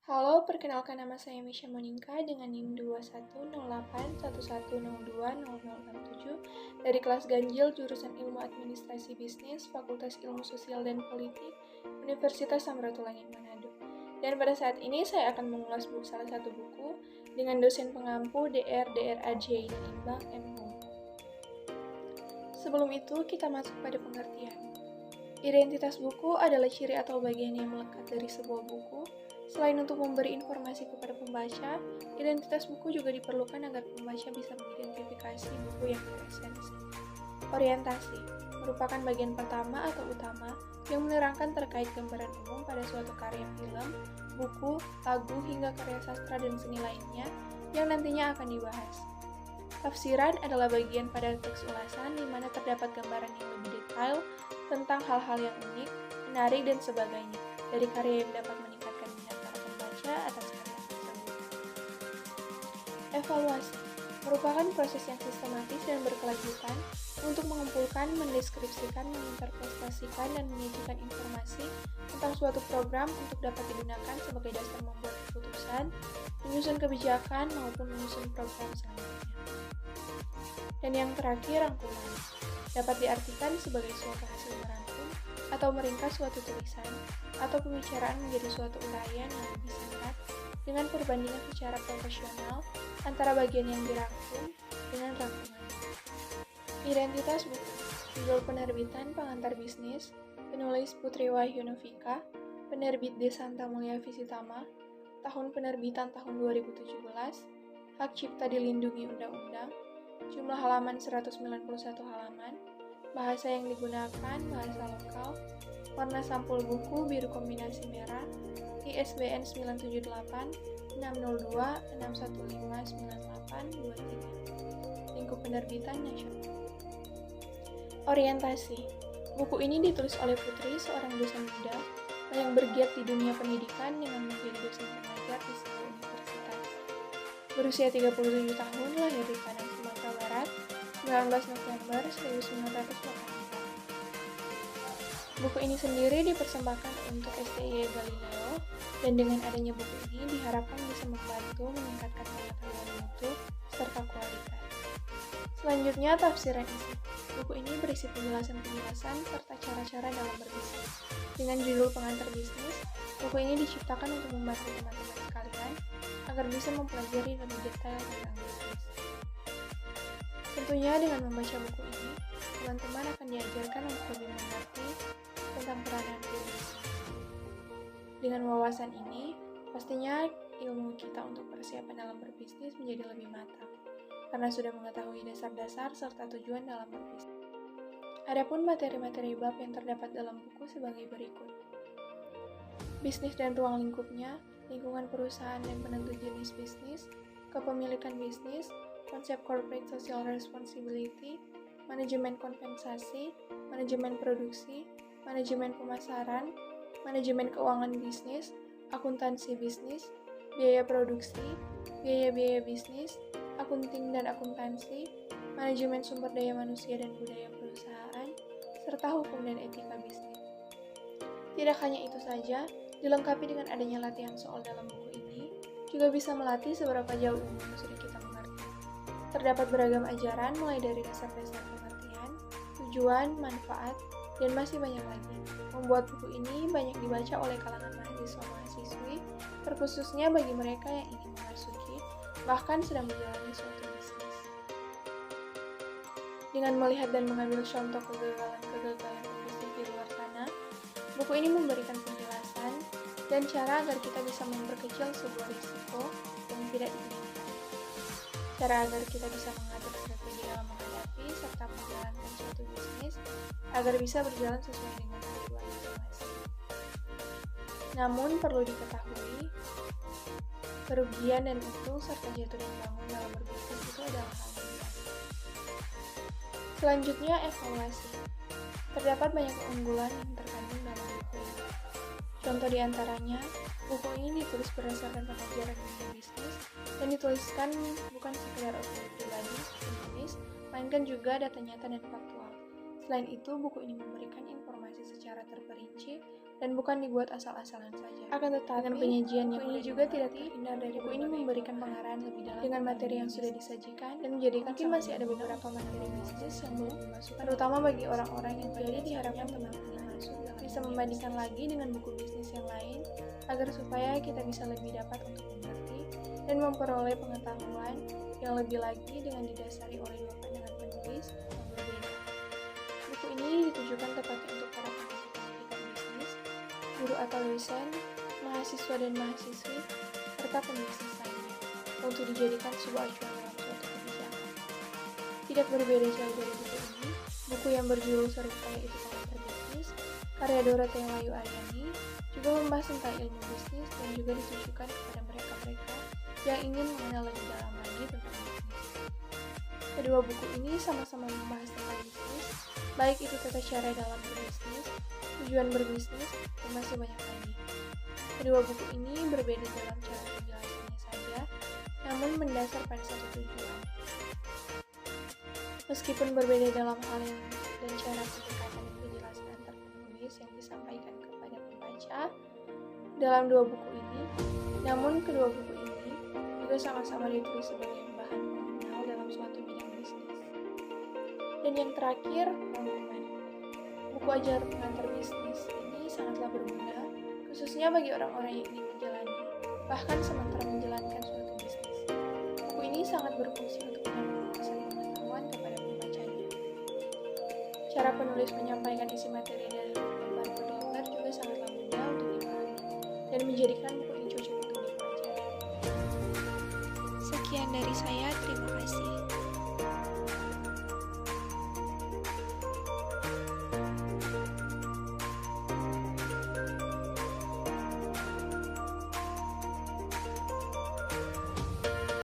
Halo, perkenalkan nama saya Misha Monika dengan NIM 210811020067 dari kelas Ganjil jurusan Ilmu Administrasi Bisnis, Fakultas Ilmu Sosial dan Politik, Universitas Samratulangi Manado. Dan pada saat ini saya akan mengulas salah satu buku dengan dosen pengampu DRAJ dan Imbang M. Hum. Sebelum itu, kita masuk pada pengertian. Identitas buku adalah ciri atau bagian yang melekat dari sebuah buku. Selain untuk memberi informasi kepada pembaca, identitas buku juga diperlukan agar pembaca bisa mengidentifikasi buku yang beresensi. Orientasi merupakan bagian pertama atau utama yang menerangkan terkait gambaran umum pada suatu karya film, buku, lagu, hingga karya sastra dan seni lainnya yang nantinya akan dibahas. Tafsiran adalah bagian pada teks ulasan di mana terdapat gambaran yang lebih detail tentang hal-hal yang unik, menarik, dan sebagainya dari karya yang dapat meningkatkan minat para pembaca atas karya tersebut. Evaluasi merupakan proses yang sistematis dan berkelanjutan untuk mengumpulkan, mendeskripsikan, menginterpretasikan, dan menyajikan informasi tentang suatu program untuk dapat digunakan sebagai dasar membuat keputusan, menyusun kebijakan, maupun menyusun program selanjutnya. Dan yang terakhir, rangkuman dapat diartikan sebagai suatu hasil merangkum atau meringkas suatu tulisan atau pembicaraan menjadi suatu uraian yang lebih singkat dengan perbandingan secara proporsional antara bagian yang dirangkum dengan rangkuman. Identitas buku, judul penerbitan Pengantar Bisnis, penulis Putri Wahyunofika, penerbit Desanta Mulia Visitama, tahun penerbitan tahun 2017, hak cipta dilindungi undang-undang, jumlah halaman 191 halaman, bahasa yang digunakan bahasa lokal, warna sampul buku biru kombinasi merah, ISBN 978 602 615 9823, lingkup penerbitan nasional. Orientasi, buku ini ditulis oleh Putri, seorang dosen muda yang bergiat di dunia pendidikan dengan menjadi dosen pengajar di sebuah universitas. Berusia 37 tahun, lahir di Padang, Sumatera Barat, 19 November 1984. Buku ini sendiri dipersembahkan untuk STI Galileo, dan dengan adanya buku ini diharapkan bisa membantu meningkatkan pengetahuan mutu serta kualitas. Selanjutnya, tafsiran isi. Buku ini berisi penjelasan-penjelasan serta cara-cara dalam berbisnis. Dengan judul Pengantar Bisnis, buku ini diciptakan untuk membantu teman-teman sekalian agar bisa mempelajari lebih detail tentang bisnis. Tentunya dengan membaca buku ini, teman-teman akan diajarkan untuk lebih mengerti tentang peranan bisnis. Dengan wawasan ini, pastinya ilmu kita untuk persiapan dalam berbisnis menjadi lebih matang, karena sudah mengetahui dasar-dasar serta tujuan dalam berbisnis. Adapun materi-materi bab yang terdapat dalam buku sebagai berikut. Bisnis dan ruang lingkupnya, lingkungan perusahaan dan penentu jenis bisnis, kepemilikan bisnis, konsep corporate social responsibility, manajemen kompensasi, manajemen produksi, manajemen pemasaran, manajemen keuangan bisnis, akuntansi bisnis, biaya produksi, biaya-biaya bisnis, akunting dan akuntansi, manajemen sumber daya manusia dan budaya perusahaan, serta hukum dan etika bisnis. Tidak hanya itu saja, dilengkapi dengan adanya latihan soal dalam buku ini, juga bisa melatih seberapa jauh ilmu yang sudah kita mengerti. Terdapat beragam ajaran mulai dari dasar-dasar pengertian, tujuan, manfaat, dan masih banyak lagi. Membuat buku ini banyak dibaca oleh kalangan mahasiswa-mahasiswi, terkhususnya bagi mereka yang ingin memasuki, bahkan sedang menjalani suatu bisnis. Dengan melihat dan mengambil contoh kegagalan bisnis di luar sana, buku ini memberikan penjelasan dan cara agar kita bisa memperkecil sebuah risiko yang tidak diinginkan. Cara agar kita bisa mengatur strategi dalam menghadapi serta menjalankan suatu bisnis agar bisa berjalan sesuai dengan tujuan masing-masing. Namun perlu diketahui, kerugian dan untung serta jatuh dan bangun dalam berbisnis itu adalah hal yang biasa. Selanjutnya, evaluasi. Terdapat banyak keunggulan yang terkandung dalam buku ini. Contoh diantaranya, buku ini ditulis berdasarkan pengajaran dunia bisnis dan dituliskan bukan sekedar opini pribadi penulis, melainkan juga data nyata dan faktual. Selain itu, buku ini memberikan informasi secara terperinci dan bukan dibuat asal-asalan saja. Akan tetapi, dengan penyajian yang ini juga tidak terhindar dari buku ini memberikan pengarahan lebih dalam dengan materi yang sudah disajikan dan menjadikan mungkin masih ada beberapa materi bisnis yang belum dimasukkan, terutama bagi orang-orang yang jadi diharapkan teman-teman bisa membandingkan lagi dengan buku bisnis yang lain agar supaya kita bisa lebih dapat untuk mengerti dan memperoleh pengetahuan yang lebih lagi dengan didasari oleh dua pandangan penulis yang berbeda. Buku ini ditujukan tepatnya untuk para pendidikan bisnis, guru atau dosen, mahasiswa dan mahasiswi, serta pembisnis lainnya, untuk dijadikan sebuah acuan dalam suatu kebijakan. Tidak berbeda jauh dari buku ini, buku yang berjudul Serupaya Itu Karakter Bisnis, karya Dorothea Layu Aryani, juga membahas tentang ilmu bisnis dan juga ditujukan kepada mereka-mereka yang ingin mengenal lebih dalam lagi tentang bisnis. Kedua buku ini sama-sama membahas tentang bisnis, baik itu tata cara dalam berbisnis, tujuan berbisnis, dan masih banyak lagi. Kedua buku ini berbeda dalam cara penjelasannya saja, namun mendasar pada satu tujuan. Meskipun berbeda dalam hal yang dan cara pendekatan dan penjelasan antar penulis yang disampaikan kepada pembaca dalam dua buku ini, namun kedua buku ini juga sama-sama ditulis sebagai bahan pengenal dalam suatu bidang bisnis. Dan yang terakhir, rangkuman. Buku ajar pengantar bisnis ini sangatlah berguna, khususnya bagi orang-orang yang ingin menjalani, bahkan sementara menjalankan suatu bisnis. Buku ini sangat berfungsi untuk menambah wawasan pengetahuan kepada pembacanya. Cara penulis menyampaikan isi materi dari lembar ke lembar juga sangatlah mudah untuk dipahami dan menjadikan buku ini cocok untuk dipelajari. Sekian dari saya, terima kasih.